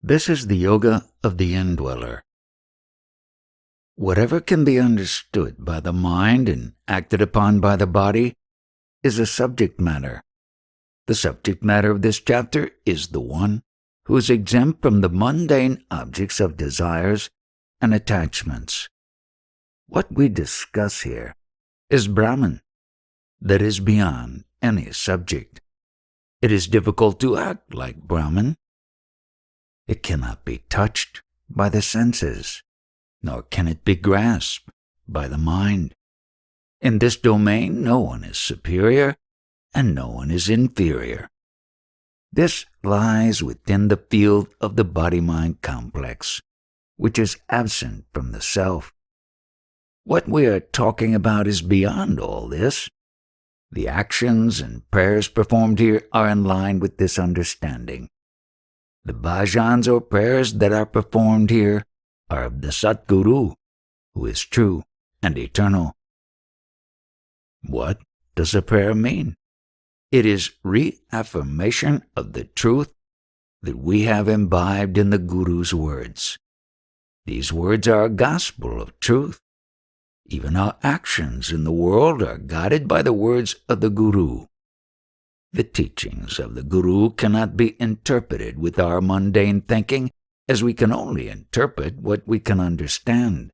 This is the yoga of the indweller. Whatever can be understood by the mind and acted upon by the body is a subject matter. The subject matter of this chapter is the one who is exempt from the mundane objects of desires and attachments. What we discuss here is Brahman, that is beyond any subject. It is difficult to act like Brahman. It cannot be touched by the senses, nor can it be grasped by the mind. In this domain, no one is superior and no one is inferior. This lies within the field of the body-mind complex, which is absent from the self. What we are talking about is beyond all this. The actions and prayers performed here are in line with this understanding. The bhajans or prayers that are performed here are of the satguru, who is true and eternal. What does a prayer mean? It is reaffirmation of the truth that we have imbibed in the Guru's words. These words are a gospel of truth. Even our actions in the world are guided by the words of the Guru. The teachings of the Guru cannot be interpreted with our mundane thinking, as we can only interpret what we can understand.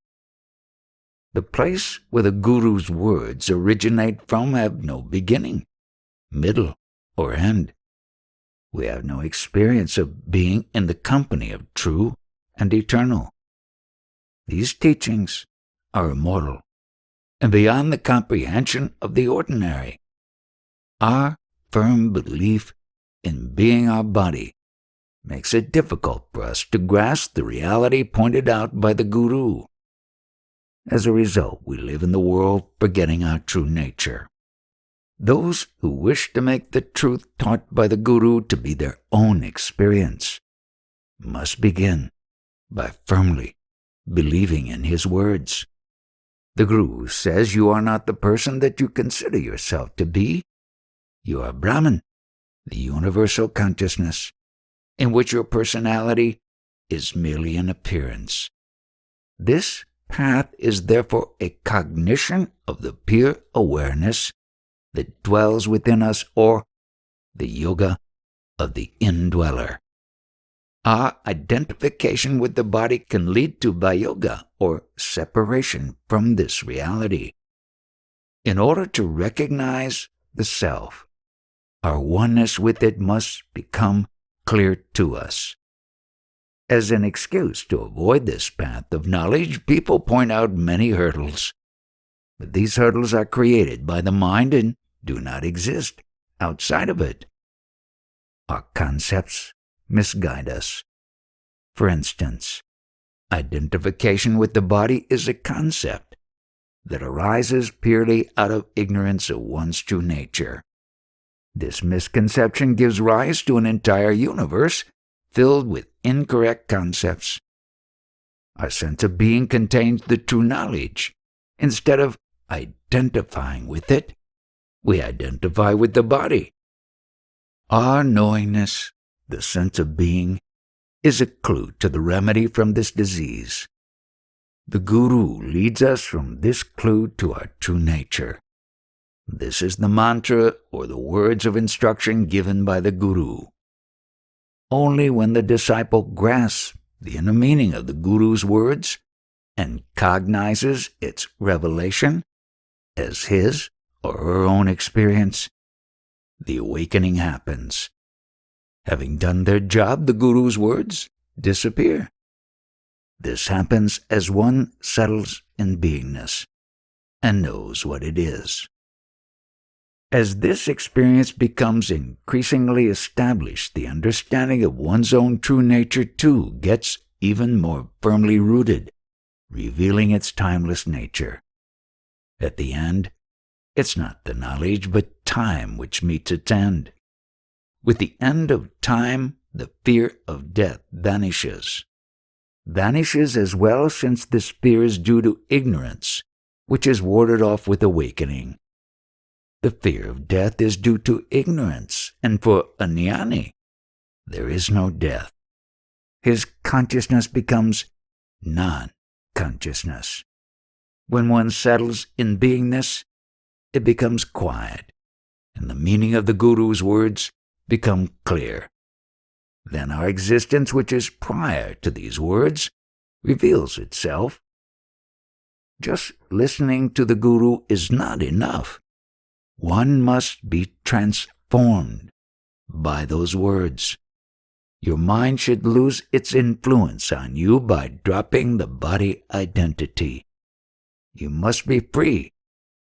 The place where the Guru's words originate from have no beginning, middle, or end. We have no experience of being in the company of true and eternal. These teachings are immortal and beyond the comprehension of the ordinary. Our firm belief in being our body makes it difficult for us to grasp the reality pointed out by the Guru. As a result, we live in the world forgetting our true nature. Those who wish to make the truth taught by the Guru to be their own experience must begin by firmly believing in his words. The Guru says you are not the person that you consider yourself to be. You are Brahman, the universal consciousness, in which your personality is merely an appearance. This path is therefore a cognition of the pure awareness that dwells within us, or the yoga of the indweller. Our identification with the body can lead to Vayoga, or separation from this reality. In order to recognize the self, our oneness with it must become clear to us. As an excuse to avoid this path of knowledge, people point out many hurdles. But these hurdles are created by the mind and do not exist outside of it. Our concepts misguide us. For instance, identification with the body is a concept that arises purely out of ignorance of one's true nature. This misconception gives rise to an entire universe filled with incorrect concepts. Our sense of being contains the true knowledge. Instead of identifying with it, we identify with the body. Our knowingness, the sense of being, is a clue to the remedy from this disease. The Guru leads us from this clue to our true nature. This is the mantra or the words of instruction given by the Guru. Only when the disciple grasps the inner meaning of the Guru's words and cognizes its revelation as his or her own experience, the awakening happens. Having done their job, the Guru's words disappear. This happens as one settles in beingness and knows what it is. As this experience becomes increasingly established, the understanding of one's own true nature too gets even more firmly rooted, revealing its timeless nature. At the end, it's not the knowledge but time which meets its end. With the end of time, the fear of death vanishes. Vanishes as well, since this fear is due to ignorance, which is warded off with awakening. The fear of death is due to ignorance, and for a jnani, there is no death. his consciousness becomes non-consciousness. When one settles in beingness, it becomes quiet, and the meaning of the Guru's words become clear. Then our existence, which is prior to these words, reveals itself. Just listening to the Guru is not enough. One must be transformed by those words. Your mind should lose its influence on you by dropping the body identity. You must be free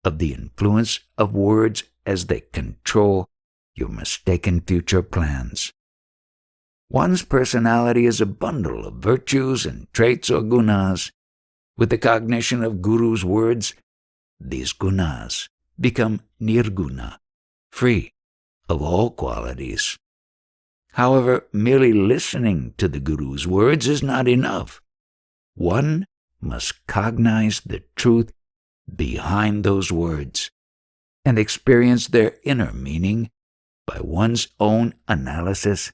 of the influence of words as they control your mistaken future plans. One's personality is a bundle of virtues and traits or gunas. With the cognition of Guru's words, these gunas become nirguna, free of all qualities. However, merely listening to the Guru's words is not enough. One must cognize the truth behind those words and experience their inner meaning by one's own analysis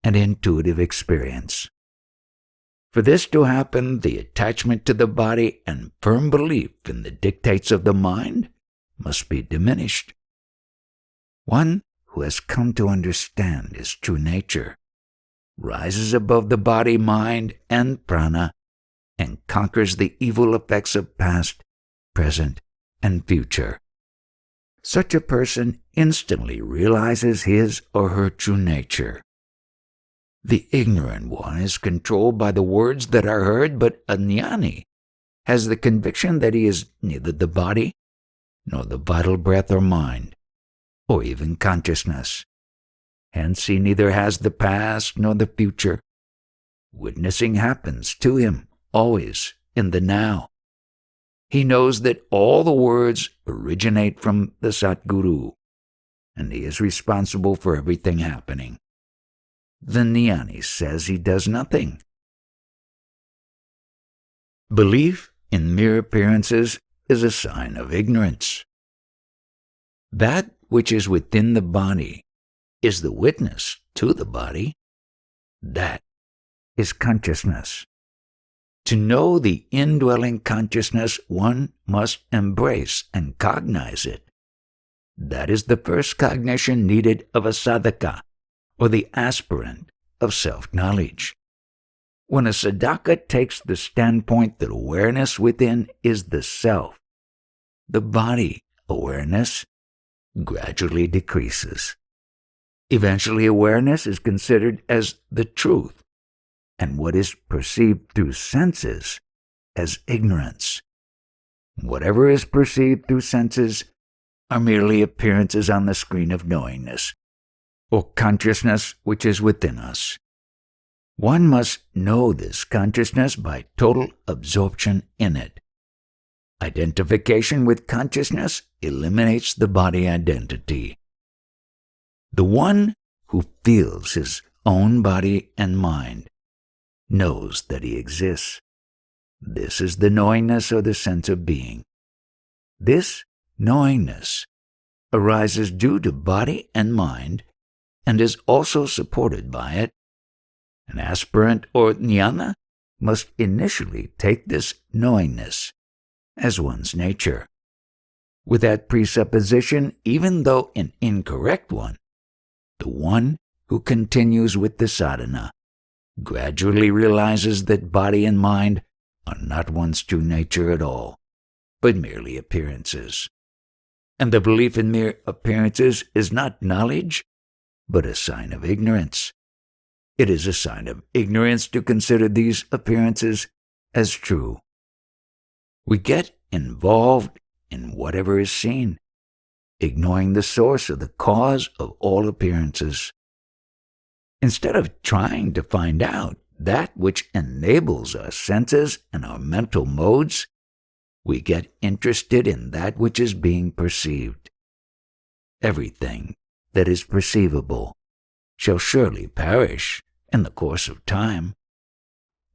and intuitive experience. For this to happen, the attachment to the body and firm belief in the dictates of the mind must be diminished. One who has come to understand his true nature rises above the body, mind, and prana and conquers the evil effects of past, present, and future. Such a person instantly realizes his or her true nature. The ignorant one is controlled by the words that are heard, but a jnani has the conviction that he is neither the body, nor the vital breath or mind, or even consciousness. Hence he neither has the past nor the future. Witnessing happens to him always in the now. He knows that all the words originate from the satguru, and he is responsible for everything happening. The jnani says he does nothing. Belief in mere appearances is a sign of ignorance. That which is within the body is the witness to the body. That is consciousness. To know the indwelling consciousness, one must embrace and cognize it. That is the first cognition needed of a sadhaka, or the aspirant of self-knowledge. When a sadhaka takes the standpoint that awareness within is the self, the body awareness gradually decreases. Eventually, awareness is considered as the truth, and what is perceived through senses as ignorance. Whatever is perceived through senses are merely appearances on the screen of knowingness, or consciousness which is within us. One must know this consciousness by total absorption in it. Identification with consciousness eliminates the body identity. The one who feels his own body and mind knows that he exists. This is the knowingness or the sense of being. This knowingness arises due to body and mind and is also supported by it. An aspirant or jnana must initially take this knowingness as one's nature. With that presupposition, even though an incorrect one, the one who continues with the sadhana gradually realizes that body and mind are not one's true nature at all, but merely appearances. And the belief in mere appearances is not knowledge, but a sign of ignorance. It is a sign of ignorance to consider these appearances as true. We get involved in whatever is seen, ignoring the source or the cause of all appearances. Instead of trying to find out that which enables our senses and our mental modes, we get interested in that which is being perceived. Everything that is perceivable shall surely perish in the course of time.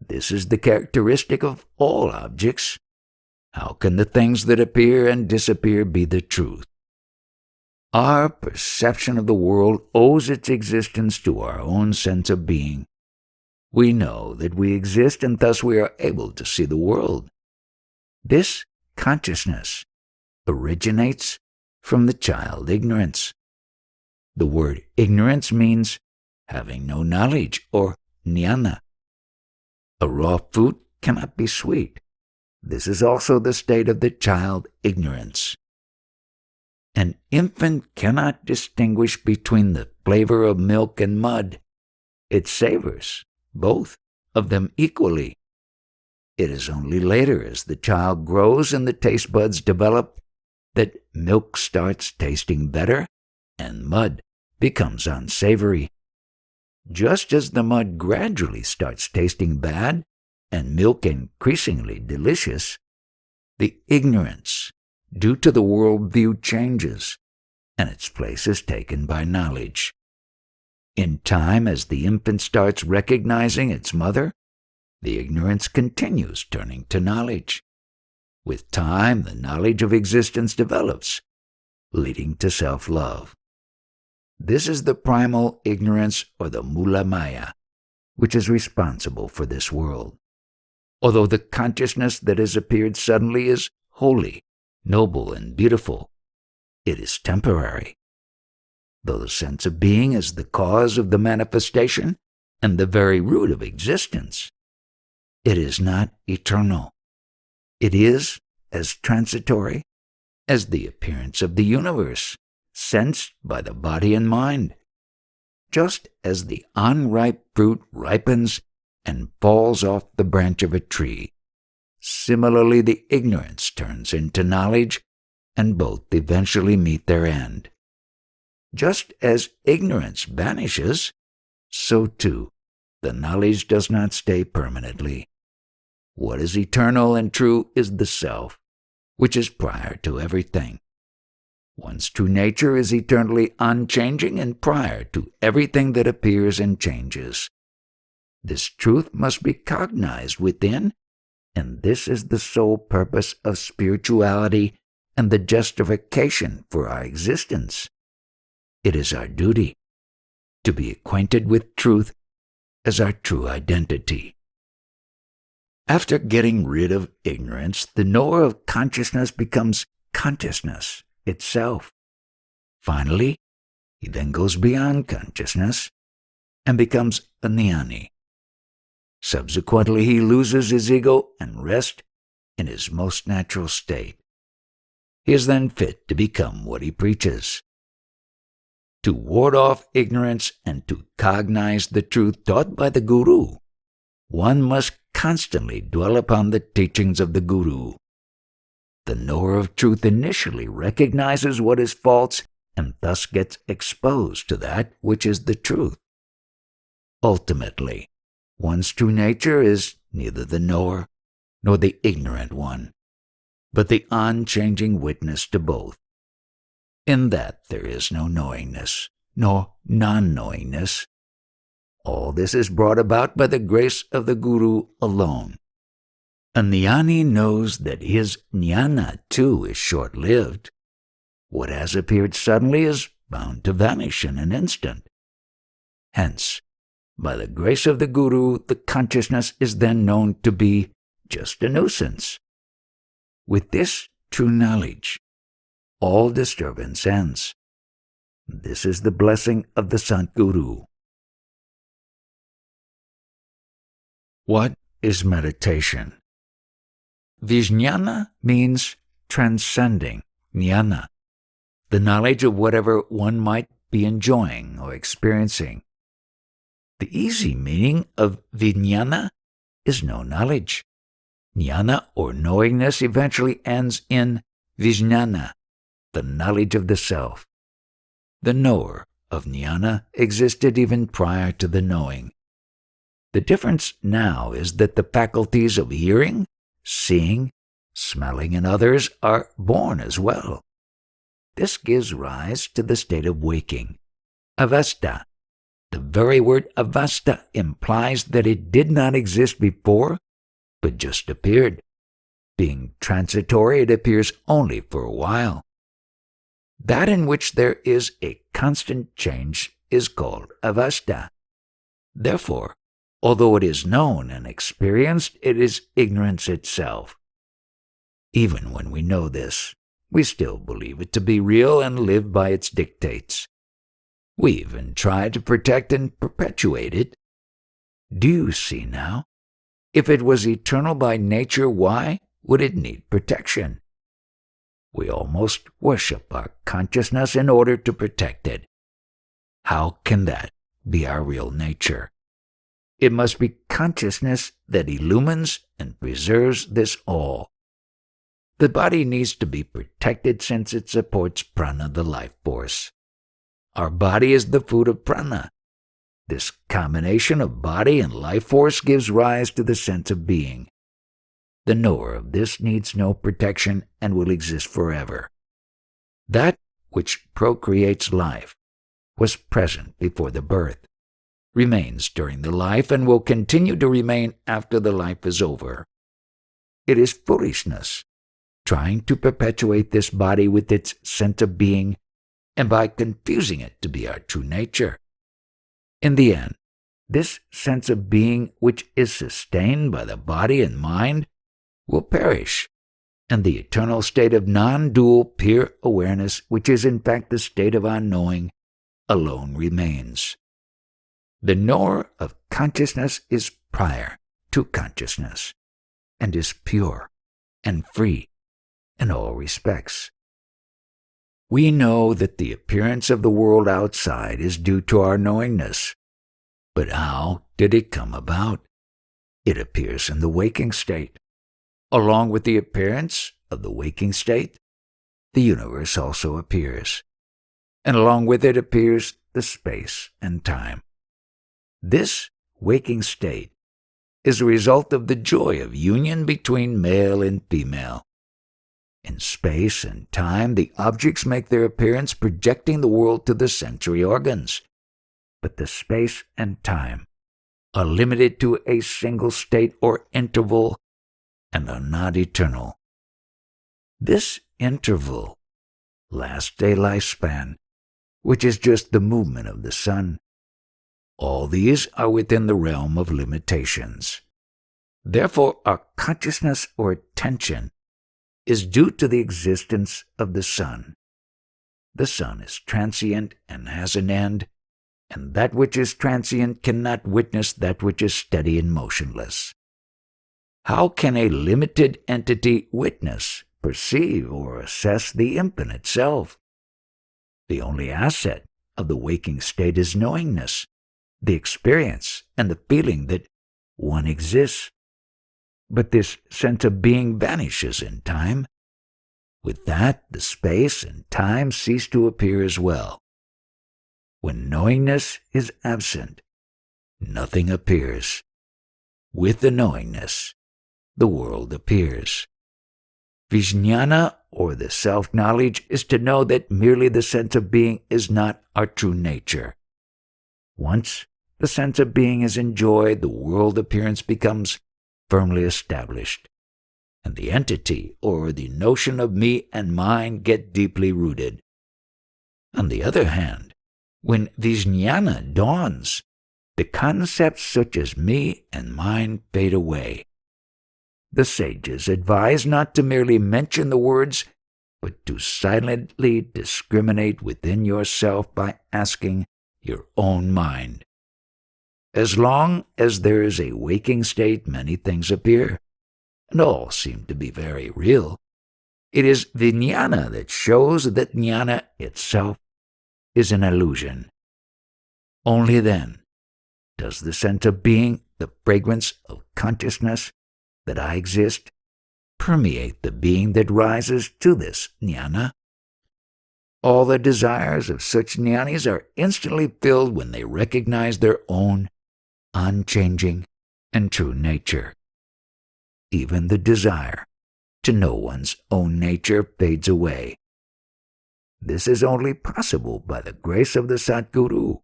This is the characteristic of all objects. How can the things that appear and disappear be the truth? Our perception of the world owes its existence to our own sense of being. We know that we exist and thus we are able to see the world. This consciousness originates from the child ignorance. The word ignorance means having no knowledge, or jnana. A raw fruit cannot be sweet. This is also the state of the child ignorance. An infant cannot distinguish between the flavor of milk and mud. It savors both of them equally. It is only later, as the child grows and the taste buds develop, that milk starts tasting better and mud becomes unsavory. Just as the mud gradually starts tasting bad and milk increasingly delicious, the ignorance due to the worldview changes and its place is taken by knowledge. In time, as the infant starts recognizing its mother, the ignorance continues turning to knowledge. With time, the knowledge of existence develops, leading to self-love. This is the primal ignorance, or the mula maya, which is responsible for this world. Although the consciousness that has appeared suddenly is holy, noble, and beautiful, it is temporary. Though the sense of being is the cause of the manifestation and the very root of existence, it is not eternal. It is as transitory as the appearance of the universe, sensed by the body and mind. Just as the unripe fruit ripens and falls off the branch of a tree, similarly the ignorance turns into knowledge, and both eventually meet their end. Just as ignorance vanishes, so too the knowledge does not stay permanently. What is eternal and true is the self, which is prior to everything. One's true nature is eternally unchanging and prior to everything that appears and changes. This truth must be cognized within, and this is the sole purpose of spirituality and the justification for our existence. It is our duty to be acquainted with truth as our true identity. After getting rid of ignorance, the knower of consciousness becomes consciousness itself. Finally, he then goes beyond consciousness and becomes a jnani. Subsequently, he loses his ego and rests in his most natural state. He is then fit to become what he preaches. To ward off ignorance and to cognize the truth taught by the guru, one must constantly dwell upon the teachings of the guru. The knower of truth initially recognizes what is false and thus gets exposed to that which is the truth. Ultimately, one's true nature is neither the knower nor the ignorant one, but the unchanging witness to both. In that there is no knowingness, nor non-knowingness. All this is brought about by the grace of the guru alone. A jnani knows that his jnana too is short-lived. What has appeared suddenly is bound to vanish in an instant. Hence, by the grace of the guru, the consciousness is then known to be just a nuisance. With this true knowledge, all disturbance ends. This is the blessing of the satguru. What is meditation? Vignana means transcending, jnana, the knowledge of whatever one might be enjoying or experiencing. The easy meaning of vignana is no knowledge. Jnana or knowingness eventually ends in vignana, the knowledge of the self. The knower of jnana existed even prior to the knowing. The difference now is that the faculties of hearing, seeing, smelling, and others are born as well. This gives rise to the state of waking, avastha. The very word avastha implies that it did not exist before, but just appeared. Being transitory, it appears only for a while. That in which there is a constant change is called avastha. Therefore, Although it is known and experienced, it is ignorance itself. Even when we know this, we still believe it to be real and live by its dictates. We even try to protect and perpetuate it. Do you see now? If it was eternal by nature, why would it need protection? We almost worship our consciousness in order to protect it. How can that be our real nature? It must be consciousness that illumines and preserves this all. The body needs to be protected since it supports prana, the life force. Our body is the food of prana. This combination of body and life force gives rise to the sense of being. The knower of this needs no protection and will exist forever. That which procreates life was present before the birth, remains during the life, and will continue to remain after the life is over. It is foolishness trying to perpetuate this body with its sense of being and by confusing it to be our true nature. In the end, this sense of being, which is sustained by the body and mind, will perish, and the eternal state of non-dual pure awareness, which is in fact the state of unknowing, alone remains. The knower of consciousness is prior to consciousness, and is pure and free in all respects. We know that the appearance of the world outside is due to our knowingness. But how did it come about? It appears in the waking state. Along with the appearance of the waking state, the universe also appears. And along with it appears the space and time. This waking state is a result of the joy of union between male and female. In space and time, the objects make their appearance projecting the world to the sensory organs. But the space and time are limited to a single state or interval and are not eternal. This interval lasts a lifespan, which is just the movement of the sun. All these are within the realm of limitations. Therefore, our consciousness or attention is due to the existence of the sun. The sun is transient and has an end, and that which is transient cannot witness that which is steady and motionless. How can a limited entity witness, perceive, or assess the infinite self? The only asset of the waking state is knowingness, the experience and the feeling that one exists. But this sense of being vanishes in time. With that, the space and time cease to appear as well. When knowingness is absent, nothing appears. With the knowingness, the world appears. Vignana, or the self-knowledge, is to know that merely the sense of being is not our true nature. Once the sense of being is enjoyed, the world appearance becomes firmly established, and the entity or the notion of me and mine get deeply rooted. On the other hand, when vignana dawns, the concepts such as me and mine fade away. The sages advise not to merely mention the words, but to silently discriminate within yourself by asking your own mind. As long as there is a waking state, many things appear, and all seem to be very real. It is vignana that shows that jnana itself is an illusion. Only then does the sense of being, the fragrance of consciousness that I exist, permeate the being that rises to this jnana. All the desires of such jnanis are instantly filled when they recognize their own unchanging and true nature. Even the desire to know one's own nature fades away. This is only possible by the grace of the satguru,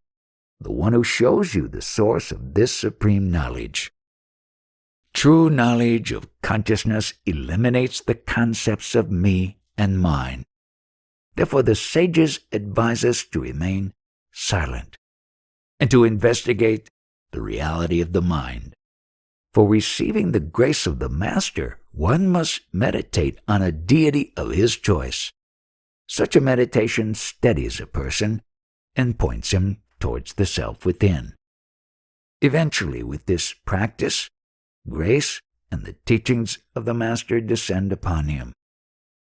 the one who shows you the source of this supreme knowledge. True knowledge of consciousness eliminates the concepts of me and mine. Therefore, the sages advise us to remain silent and to investigate the reality of the mind. For receiving the grace of the Master, one must meditate on a deity of his choice. Such a meditation steadies a person and points him towards the self within. Eventually, with this practice, grace and the teachings of the Master descend upon him.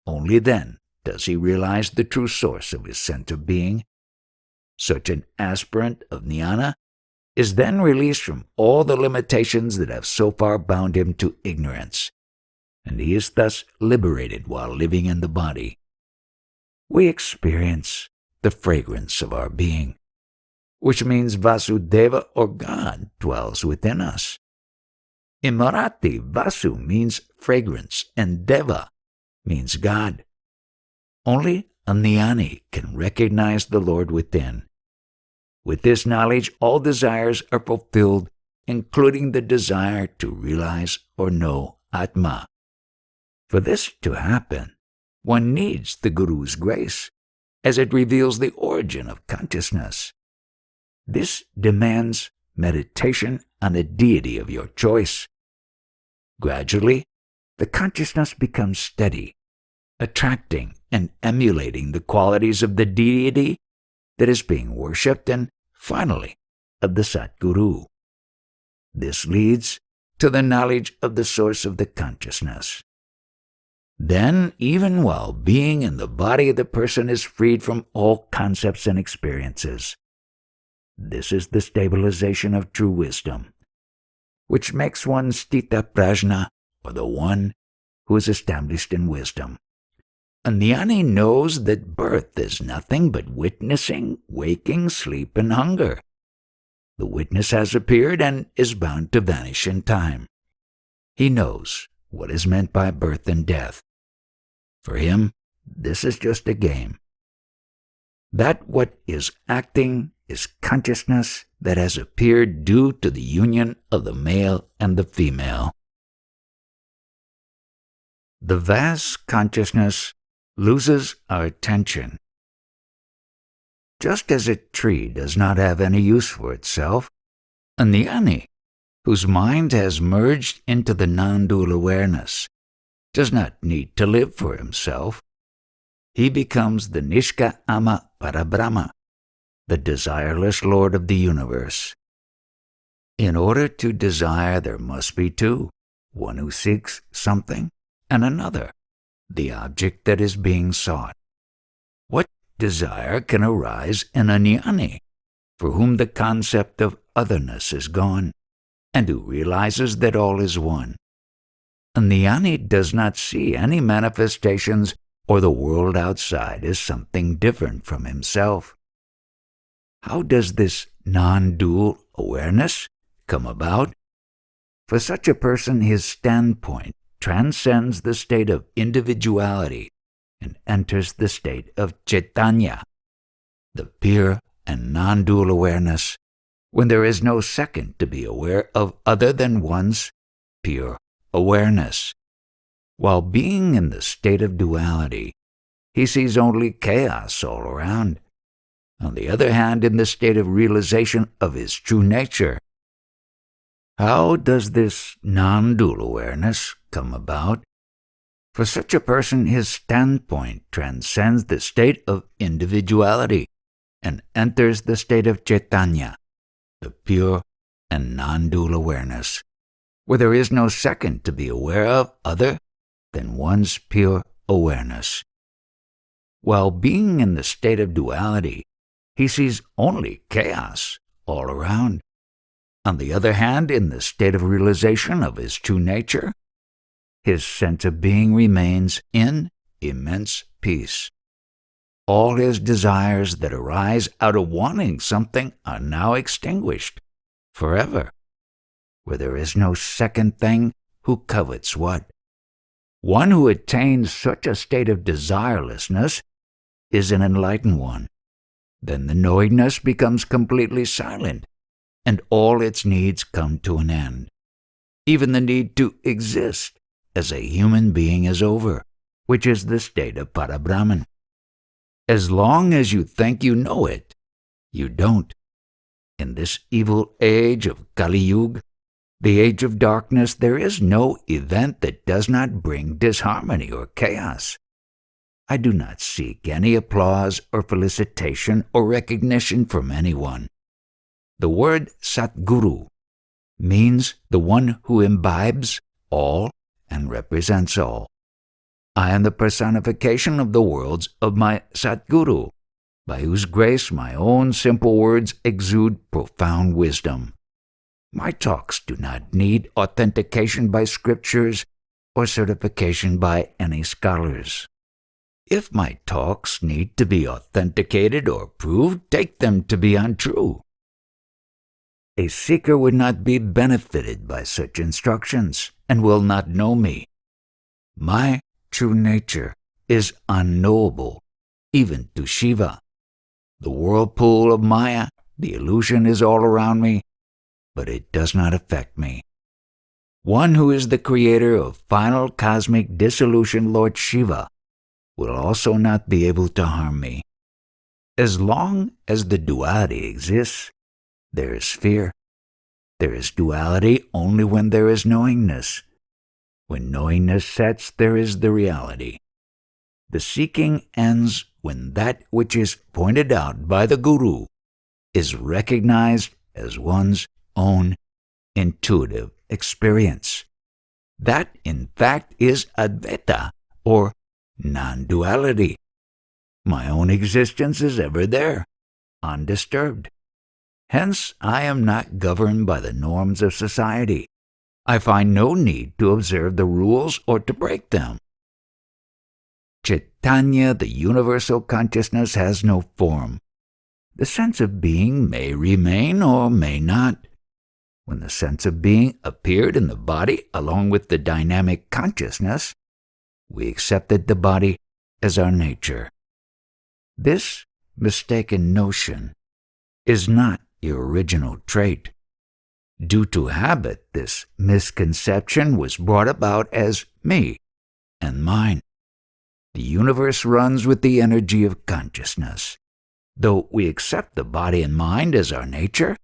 Only then does he realize the true source of his sense of being. Such an aspirant of jnana is then released from all the limitations that have so far bound him to ignorance, and he is thus liberated while living in the body. We experience the fragrance of our being, which means Vasudeva or God dwells within us. In Marathi, Vasu means fragrance and Deva means God. Only a jnani can recognize the Lord within. With this knowledge, all desires are fulfilled, including the desire to realize or know Atma. For this to happen, one needs the Guru's grace, as it reveals the origin of consciousness. This demands meditation on a deity of your choice. Gradually, the consciousness becomes steady, attracting and emulating the qualities of the deity that is being worshipped and, finally, of the satguru. This leads to the knowledge of the source of the consciousness. Then, even while being in the body, the person is freed from all concepts and experiences. This is the stabilization of true wisdom, which makes one stita prajna, or the one who is established in wisdom. A jnani knows that birth is nothing but witnessing, waking, sleep, and hunger. The witness has appeared and is bound to vanish in time. He knows what is meant by birth and death. For him, this is just a game. That what is acting is consciousness that has appeared due to the union of the male and the female. The vast consciousness loses our attention. Just as a tree does not have any use for itself, a jnani, whose mind has merged into the non-dual awareness, does not need to live for himself. He becomes the Nishka-ama Parabrahma, the desireless Lord of the universe. In order to desire, there must be two, one who seeks something and another, the object that is being sought. What desire can arise in a jnani, for whom the concept of otherness is gone, and who realizes that all is one? A jnani does not see any manifestations or the world outside as something different from himself. How does this non-dual awareness come about? For such a person, his standpoint transcends the state of individuality and enters the state of Chaitanya, the pure and non-dual awareness, when there is no second to be aware of other than one's pure awareness. While being in the state of duality, he sees only chaos all around. On the other hand, in the state of realization of his true nature, how does this non-dual awareness come about? For such a person, his standpoint transcends the state of individuality and enters the state of Chaitanya, the pure and non-dual awareness, where there is no second to be aware of other than one's pure awareness. While being in the state of duality, he sees only chaos all around. On the other hand, in the state of realization of his true nature, his sense of being remains in immense peace. All his desires that arise out of wanting something are now extinguished forever, where there is no second thing who covets what. One who attains such a state of desirelessness is an enlightened one. Then the knowingness becomes completely silent, and all its needs come to an end. Even the need to exist as a human being is over, which is the state of Parabrahman. As long as you think you know it, you don't. In this evil age of Kali Yuga, the age of darkness, there is no event that does not bring disharmony or chaos. I do not seek any applause or felicitation or recognition from anyone. The word satguru means the one who imbibes all and represents all. I am the personification of the worlds of my satguru, by whose grace my own simple words exude profound wisdom. My talks do not need authentication by scriptures or certification by any scholars. If my talks need to be authenticated or proved, take them to be untrue. A seeker would not be benefited by such instructions and will not know me. My true nature is unknowable, even to Shiva. The whirlpool of Maya, the illusion, is all around me, but it does not affect me. One who is the creator of final cosmic dissolution, Lord Shiva, will also not be able to harm me. As long as the duality exists, there is fear. There is duality only when there is knowingness. When knowingness sets, there is the reality. The seeking ends when that which is pointed out by the Guru is recognized as one's own intuitive experience. That, in fact, is Advaita, or non-duality. My own existence is ever there, undisturbed. Hence, I am not governed by the norms of society. I find no need to observe the rules or to break them. Chaitanya, the universal consciousness, has no form. The sense of being may remain or may not. When the sense of being appeared in the body along with the dynamic consciousness, we accepted the body as our nature. This mistaken notion is not your original trait. Due to habit, this misconception was brought about as me and mine. The universe runs with the energy of consciousness. Though we accept the body and mind as our nature,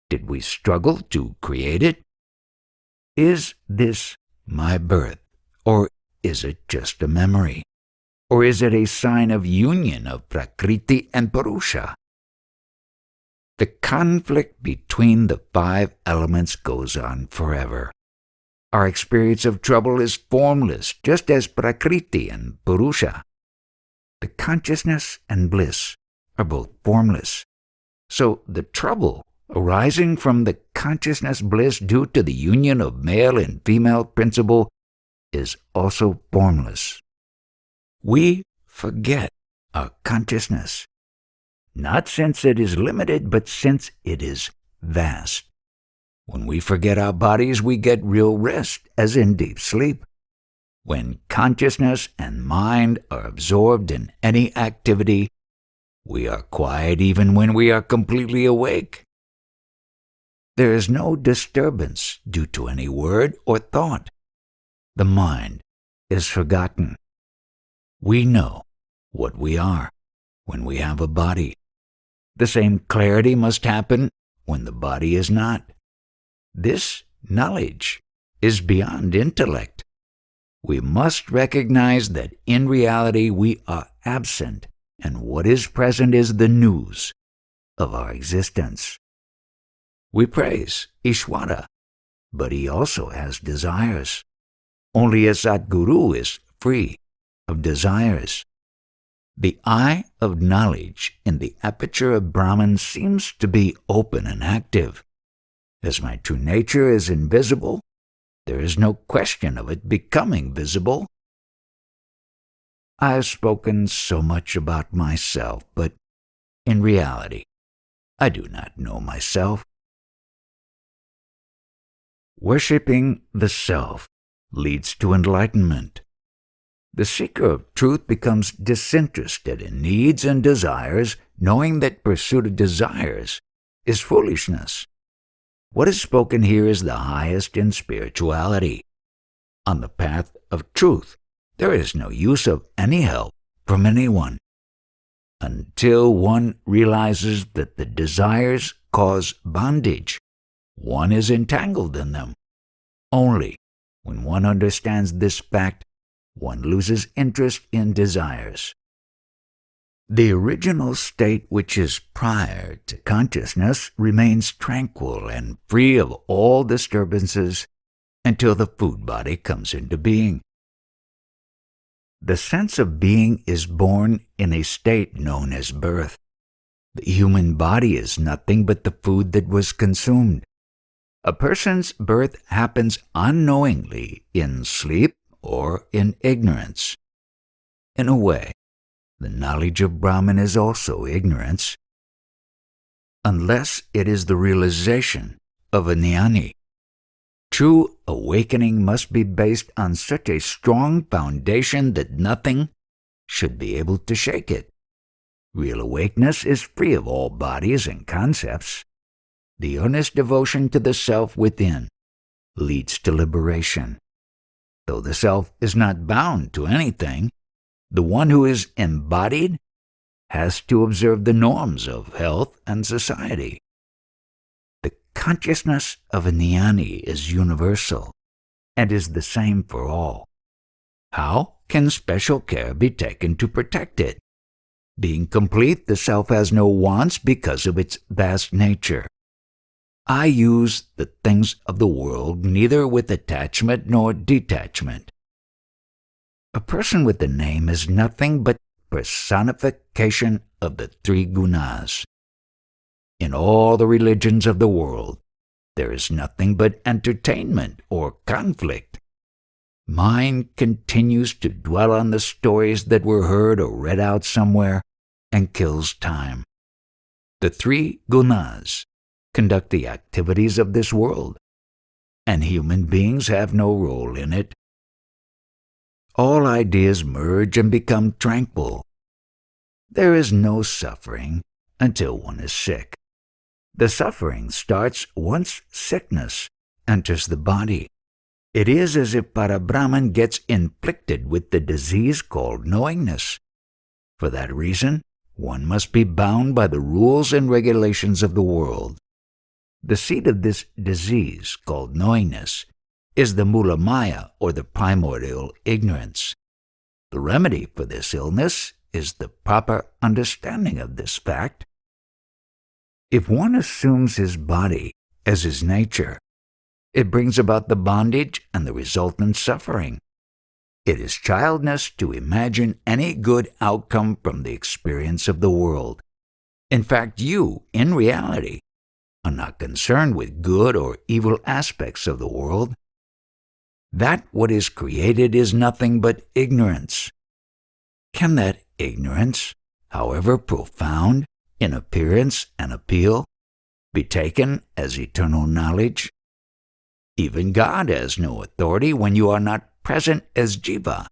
did we struggle to create it? Is this my birth, or is it just a memory? Or is it a sign of union of Prakriti and Purusha? The conflict between the five elements goes on forever. Our experience of trouble is formless, just as Prakriti and Purusha. The consciousness and bliss are both formless. So the trouble arising from the consciousness bliss due to the union of male and female principle is also formless. We forget our consciousness, not since it is limited, but since it is vast. When we forget our bodies, we get real rest, as in deep sleep. When consciousness and mind are absorbed in any activity, we are quiet even when we are completely awake. There is no disturbance due to any word or thought. The mind is forgotten. We know what we are when we have a body. The same clarity must happen when the body is not. This knowledge is beyond intellect. We must recognize that in reality we are absent, and what is present is the news of our existence. We praise Ishvara, but he also has desires. Only a satguru is free of desires. The eye of knowledge in the aperture of Brahman seems to be open and active. As my true nature is invisible, there is no question of it becoming visible. I have spoken so much about myself, but in reality, I do not know myself. Worshipping the self leads to enlightenment. The seeker of truth becomes disinterested in needs and desires, knowing that pursuit of desires is foolishness. What is spoken here is the highest in spirituality. On the path of truth, there is no use of any help from anyone. Until one realizes that the desires cause bondage. One is entangled in them. Only when one understands this fact, one loses interest in desires. The original state, which is prior to consciousness, remains tranquil and free of all disturbances until the food body comes into being. The sense of being is born in a state known as birth. The human body is nothing but the food that was consumed. A person's birth happens unknowingly in sleep or in ignorance. In a way, the knowledge of Brahman is also ignorance, unless it is the realization of a jnani. True awakening must be based on such a strong foundation that nothing should be able to shake it. Real awakeness is free of all bodies and concepts. The earnest devotion to the self within leads to liberation. Though the self is not bound to anything, the one who is embodied has to observe the norms of health and society. The consciousness of a jnani is universal and is the same for all. How can special care be taken to protect it? Being complete, the self has no wants because of its vast nature. I use the things of the world neither with attachment nor detachment. A person with a name is nothing but personification of the three gunas. In all the religions of the world, there is nothing but entertainment or conflict. Mind continues to dwell on the stories that were heard or read out somewhere and kills time. The three gunas conduct the activities of this world, and human beings have no role in it. All ideas merge and become tranquil. There is no suffering until one is sick. The suffering starts once sickness enters the body. It is as if Parabrahman gets inflicted with the disease called knowingness. For that reason, one must be bound by the rules and regulations of the world. The seed of this disease, called knowingness, is the mula maya, or the primordial ignorance. The remedy for this illness is the proper understanding of this fact. If one assumes his body as his nature, it brings about the bondage and the resultant suffering. It is childness to imagine any good outcome from the experience of the world. In fact, you, in reality, are not concerned with good or evil aspects of the world. That what is created is nothing but ignorance. Can that ignorance, however profound in appearance and appeal, be taken as eternal knowledge? Even God has no authority when you are not present as jiva.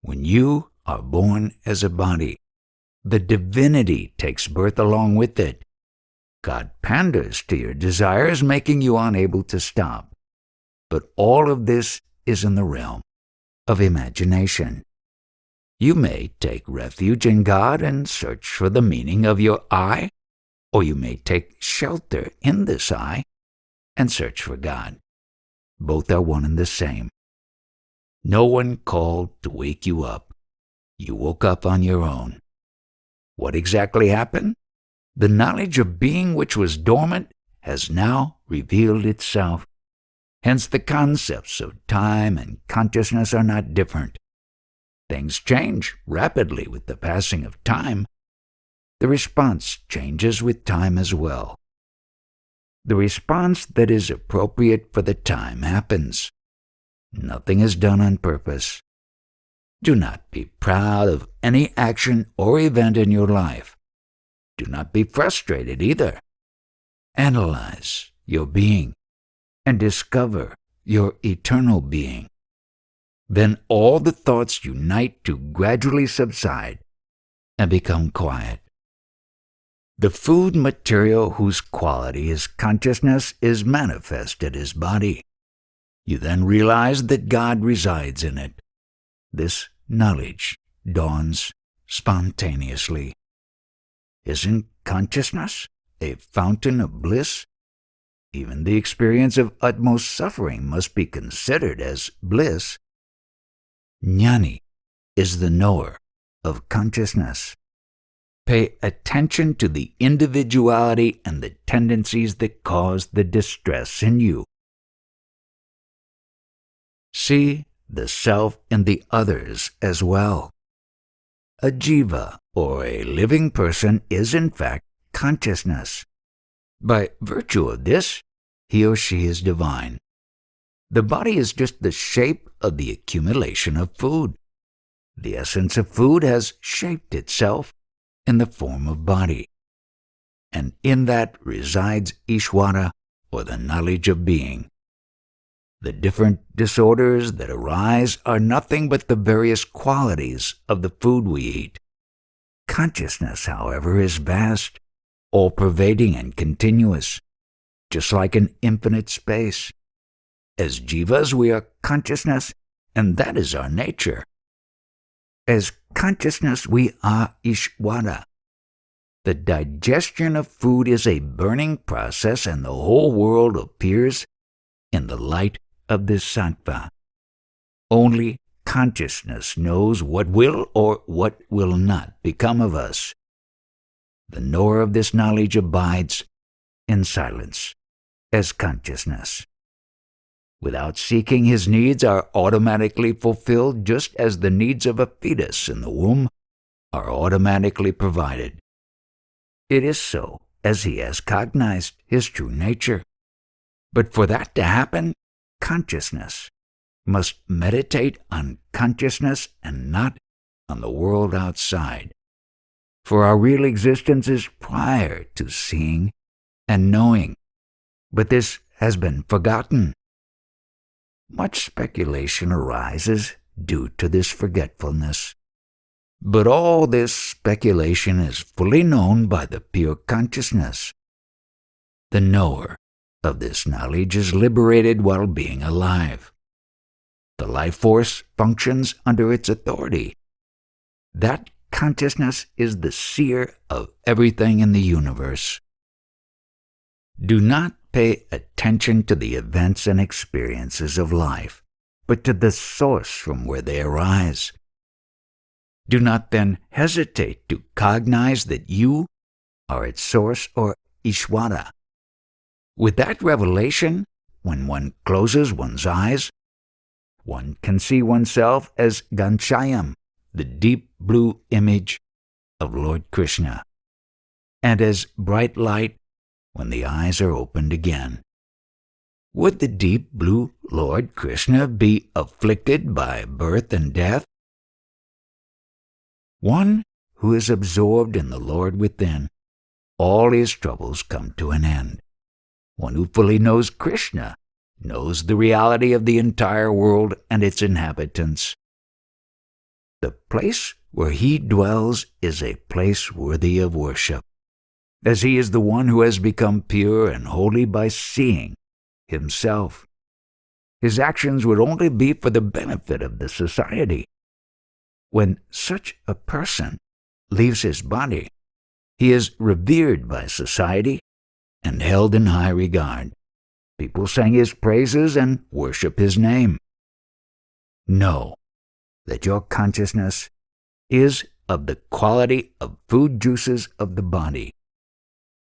When you are born as a body, the divinity takes birth along with it. God panders to your desires, making you unable to stop. But all of this is in the realm of imagination. You may take refuge in God and search for the meaning of your I, or you may take shelter in this I and search for God. Both are one and the same. No one called to wake you up. You woke up on your own. What exactly happened? The knowledge of being which was dormant has now revealed itself. Hence the concepts of time and consciousness are not different. Things change rapidly with the passing of time. The response changes with time as well. The response that is appropriate for the time happens. Nothing is done on purpose. Do not be proud of any action or event in your life. Do not be frustrated either. Analyze your being and discover your eternal being. Then all the thoughts unite to gradually subside and become quiet. The food material whose quality is consciousness is manifested as body. You then realize that God resides in it. This knowledge dawns spontaneously. Isn't consciousness a fountain of bliss, even the experience of utmost suffering must be considered as bliss. Jnani is the knower of consciousness. Pay attention to the individuality and the tendencies that cause the distress in you. See the self in the others as well. A jiva, or a living person, is in fact consciousness. By virtue of this, he or she is divine. The body is just the shape of the accumulation of food. The essence of food has shaped itself in the form of body, and in that resides Ishvara, or the knowledge of being. The different disorders that arise are nothing but the various qualities of the food we eat. Consciousness, however, is vast, all-pervading and continuous, just like an infinite space. As jivas, we are consciousness, and that is our nature. As consciousness, we are Ishvara. The digestion of food is a burning process, and the whole world appears in the light of this sattva. Only consciousness knows what will or what will not become of us. The knower of this knowledge abides in silence as consciousness. Without seeking, his needs are automatically fulfilled, just as the needs of a fetus in the womb are automatically provided. It is so, as he has cognized his true nature. But for that to happen, consciousness must meditate on consciousness and not on the world outside. For our real existence is prior to seeing and knowing, but this has been forgotten. Much speculation arises due to this forgetfulness. But all this speculation is fully known by the pure consciousness. The knower of this knowledge is liberated while being alive. The life force functions under its authority. That consciousness is the seer of everything in the universe. Do not pay attention to the events and experiences of life, but to the source from where they arise. Do not then hesitate to cognize that you are its source, or Ishvara. With that revelation, when one closes one's eyes, one can see oneself as Ghanshayam, the deep blue image of Lord Krishna, and as bright light when the eyes are opened again. Would the deep blue Lord Krishna be afflicted by birth and death? One who is absorbed in the Lord within, all his troubles come to an end. One who fully knows Krishna knows the reality of the entire world and its inhabitants. The place where he dwells is a place worthy of worship, as he is the one who has become pure and holy by seeing himself. His actions would only be for the benefit of the society. When such a person leaves his body, he is revered by society and held in high regard. People sing his praises and worship his name. Know that your consciousness is of the quality of food juices of the body.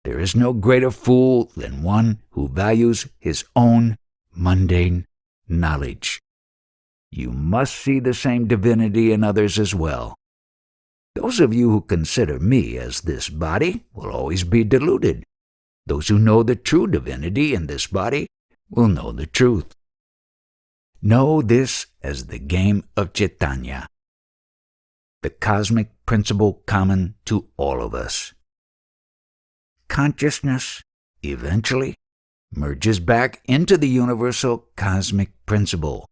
There is no greater fool than one who values his own mundane knowledge. You must see the same divinity in others as well. Those of you who consider me as this body will always be deluded. Those who know the true divinity in this body will know the truth. Know this as the game of Chaitanya, the cosmic principle common to all of us. Consciousness eventually merges back into the universal cosmic principle.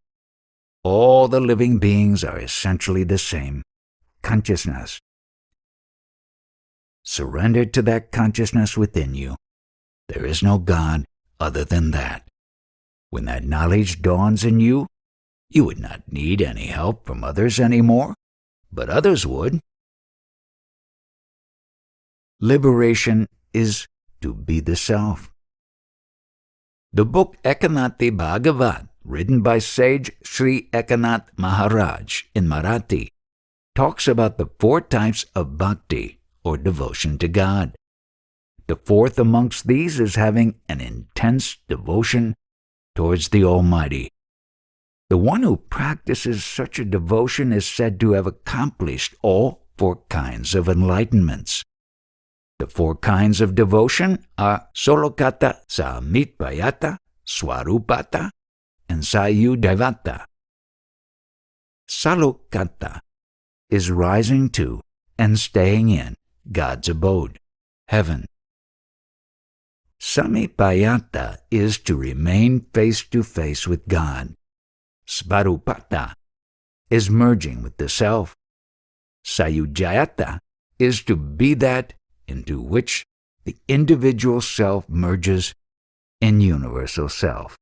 All the living beings are essentially the same consciousness. Surrender to that consciousness within you. There is no God other than that. When that knowledge dawns in you, you would not need any help from others anymore, but others would. Liberation is to be the self. The book Ekanathi Bhagavat, written by sage Shri Nisargadatta Maharaj in Marathi, talks about the 4 types of bhakti, or devotion to God. The 4th amongst these is having an intense devotion towards the Almighty. The one who practices such a devotion is said to have accomplished all 4 kinds of enlightenments. The 4 kinds of devotion are Solokata, Samitpayata, Swarupata, and Sayudevata. Salokata is rising to and staying in God's abode, heaven. Samipayata is to remain face to face with God. Svarupata is merging with the self. Sayujayata is to be that into which the individual self merges in universal self.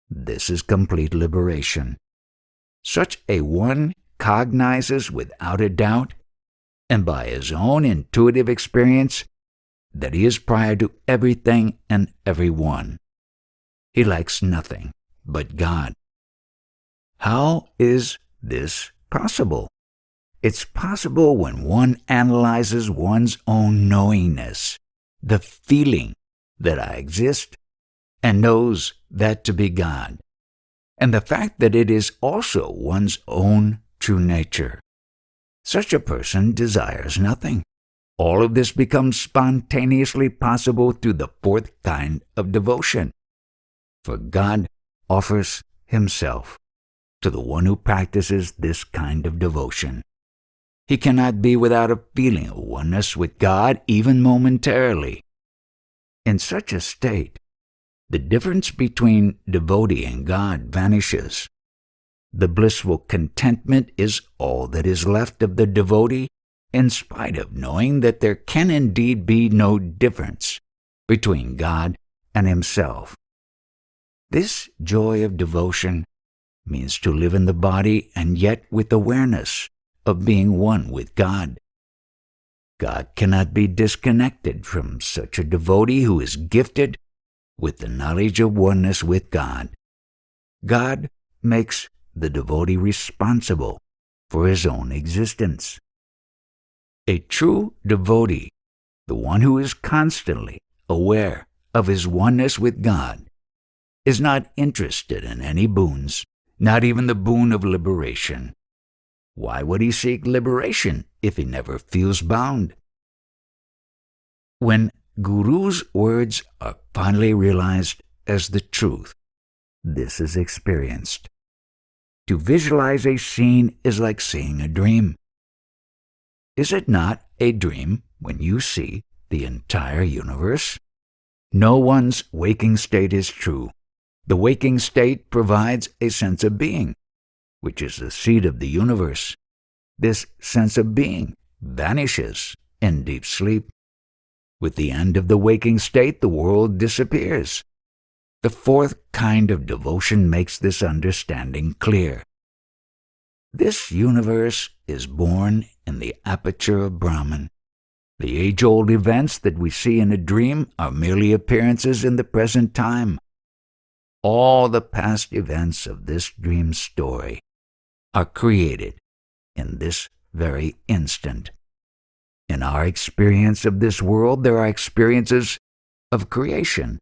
This is complete liberation. Such a one cognizes without a doubt, and by his own intuitive experience, that he is prior to everything and everyone. He likes nothing but God. How is this possible? It's possible when one analyzes one's own knowingness, the feeling that I exist, and knows that to be God, and the fact that it is also one's own true nature. Such a person desires nothing. All of this becomes spontaneously possible through the 4th kind of devotion. For God offers Himself to the one who practices this kind of devotion. He cannot be without a feeling of oneness with God even momentarily. In such a state, the difference between devotee and God vanishes. The blissful contentment is all that is left of the devotee, in spite of knowing that there can indeed be no difference between God and himself. This joy of devotion means to live in the body and yet with awareness of being one with God. God cannot be disconnected from such a devotee who is gifted with the knowledge of oneness with God. God makes the devotee responsible for his own existence. A true devotee, the one who is constantly aware of his oneness with God, is not interested in any boons, not even the boon of liberation. Why would he seek liberation if he never feels bound? When Guru's words are finally realized as the truth, this is experienced. To visualize a scene is like seeing a dream. Is it not a dream when you see the entire universe? No one's waking state is true. The waking state provides a sense of being, which is the seat of the universe. This sense of being vanishes in deep sleep. With the end of the waking state, the world disappears. The 4th kind of devotion makes this understanding clear. This universe is born in the aperture of Brahman. The age-old events that we see in a dream are merely appearances in the present time. All the past events of this dream story are created in this very instant. In our experience of this world, there are experiences of creation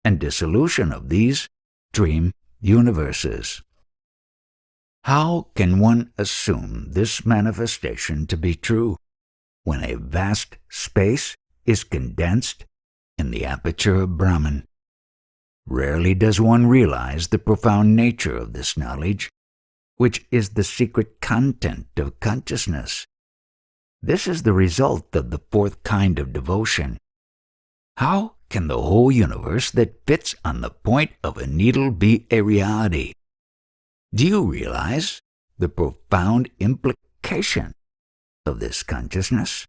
and dissolution of these dream universes. How can one assume this manifestation to be true when a vast space is condensed in the aperture of Brahman? Rarely does one realize the profound nature of this knowledge, which is the secret content of consciousness. This is the result of the 4th kind of devotion. How can the whole universe that fits on the point of a needle be a reality? Do you realize the profound implication of this consciousness?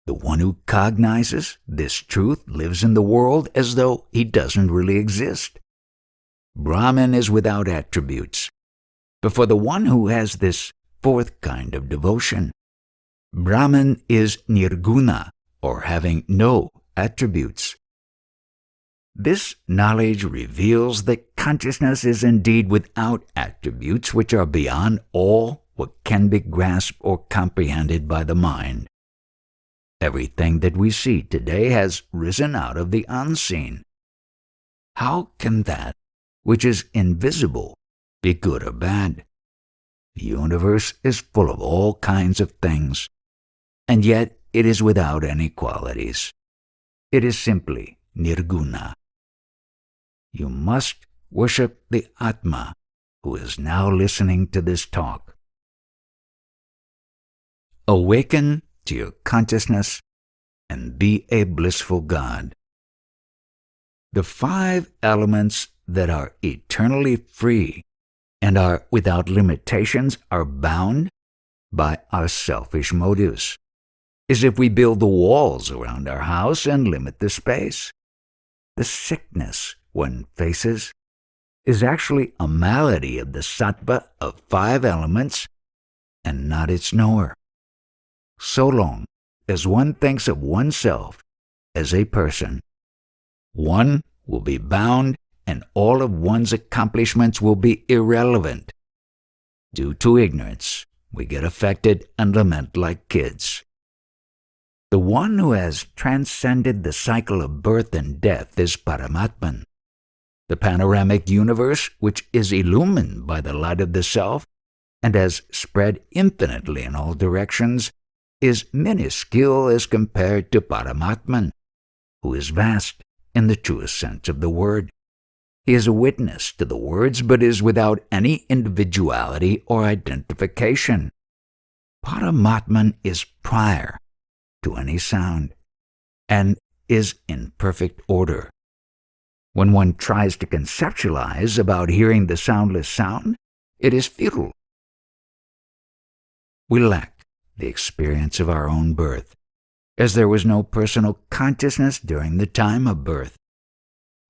The one who cognizes this truth lives in the world as though he doesn't really exist. Brahman is without attributes, but for the one who has this 4th kind of devotion, Brahman is nirguna, or having no attributes. This knowledge reveals that consciousness is indeed without attributes which are beyond all what can be grasped or comprehended by the mind. Everything that we see today has risen out of the unseen. How can that which is invisible be good or bad? The universe is full of all kinds of things, and yet it is without any qualities. It is simply nirguna. You must worship the Atma who is now listening to this talk. Awaken to your consciousness and be a blissful God. The 5 elements that are eternally free and are without limitations are bound by our selfish motives, as if we build the walls around our house and limit the space. The sickness one faces is actually a malady of the sattva of 5 elements and not its knower. So long as one thinks of oneself as a person, one will be bound and all of one's accomplishments will be irrelevant. Due to ignorance, we get affected and lament like kids. The one who has transcended the cycle of birth and death is Paramatman. The panoramic universe, which is illumined by the light of the self and has spread infinitely in all directions, is minuscule as compared to Paramatman, who is vast in the truest sense of the word. He is a witness to the words, but is without any individuality or identification. Paramatman is prior to any sound and is in perfect order. When one tries to conceptualize about hearing the soundless sound, it is futile. We lack the experience of our own birth, as there was no personal consciousness during the time of birth.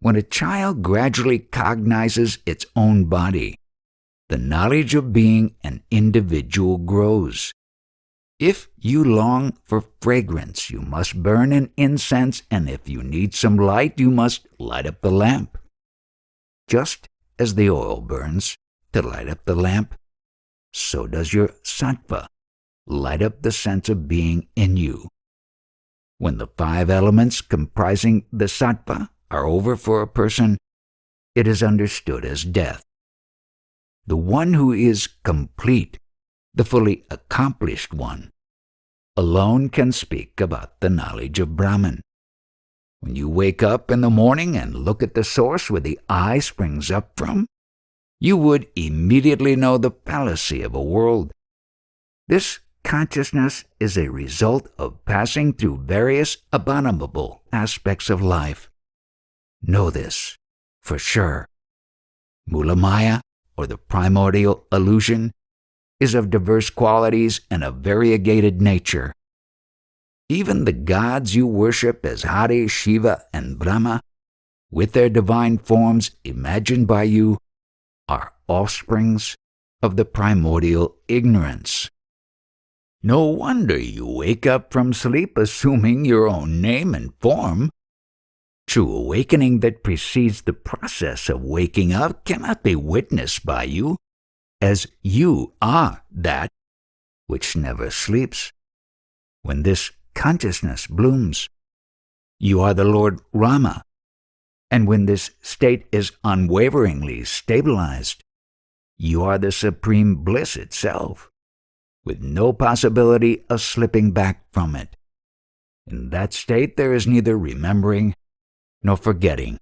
When a child gradually cognizes its own body, the knowledge of being an individual grows. If you long for fragrance, you must burn an incense, and if you need some light, you must light up the lamp. Just as the oil burns to light up the lamp, so does your sattva light up the sense of being in you. When the 5 elements comprising the sattva are over for a person, it is understood as death. The one who is complete, the fully accomplished one, alone can speak about the knowledge of Brahman. When you wake up in the morning and look at the source where the eye springs up from, you would immediately know the fallacy of a world. This consciousness is a result of passing through various abominable aspects of life. Know this for sure. Mulamaya, or the primordial illusion, is of diverse qualities and of variegated nature. Even the gods you worship as Hari, Shiva, and Brahma, with their divine forms imagined by you, are offsprings of the primordial ignorance. No wonder you wake up from sleep assuming your own name and form. True awakening that precedes the process of waking up cannot be witnessed by you, as you are that which never sleeps. When this consciousness blooms, you are the Lord Rama, and when this state is unwaveringly stabilized, you are the supreme bliss itself, with no possibility of slipping back from it. In that state there is neither remembering nor forgetting.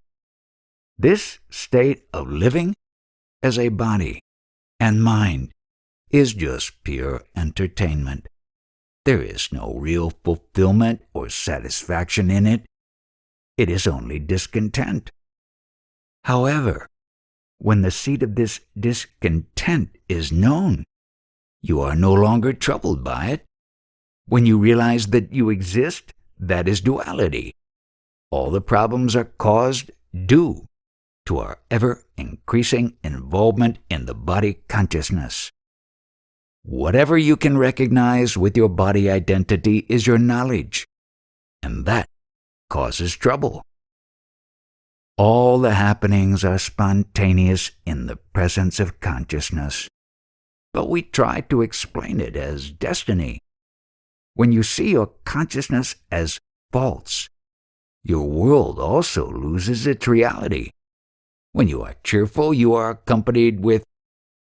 This state of living as a body and mind is just pure entertainment. There is no real fulfillment or satisfaction in it. It is only discontent. However, when the seat of this discontent is known, you are no longer troubled by it. When you realize that you exist, that is duality. All the problems are caused due to our ever-increasing involvement in the body consciousness. Whatever you can recognize with your body identity is your knowledge, and that causes trouble. All the happenings are spontaneous in the presence of consciousness, but we try to explain it as destiny. When you see your consciousness as false, your world also loses its reality. When you are cheerful, you are accompanied with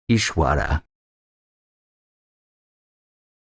Ishvara,